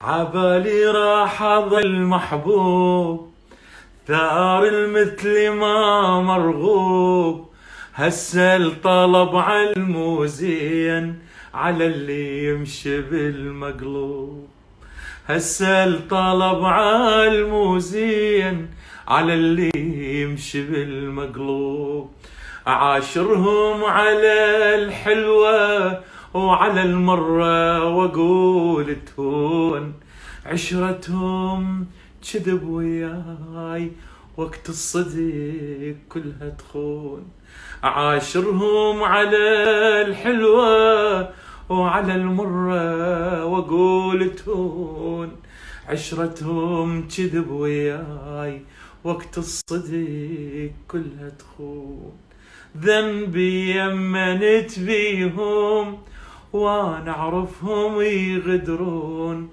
عبالي راح اظل محبوب، ثار المثل ما مرغوب. هسه الطلب علمو زين على اللي يمشي بالمقلوب. هسه الطلب علمو زين على اللي يمشي بالمقلوب. أعاشرهم على الحلوة وعلى المرة واقول تهون، عشرتهم كذب وياي وقت الصدق كلها تخون. أعاشرهم على الحلوة وعلى المرة واقول تهون، عشرتهم كذب وياي وقت الصدق كلها تخون. ذنبي يمنت بيهم وانا اعرفهم يغدرون،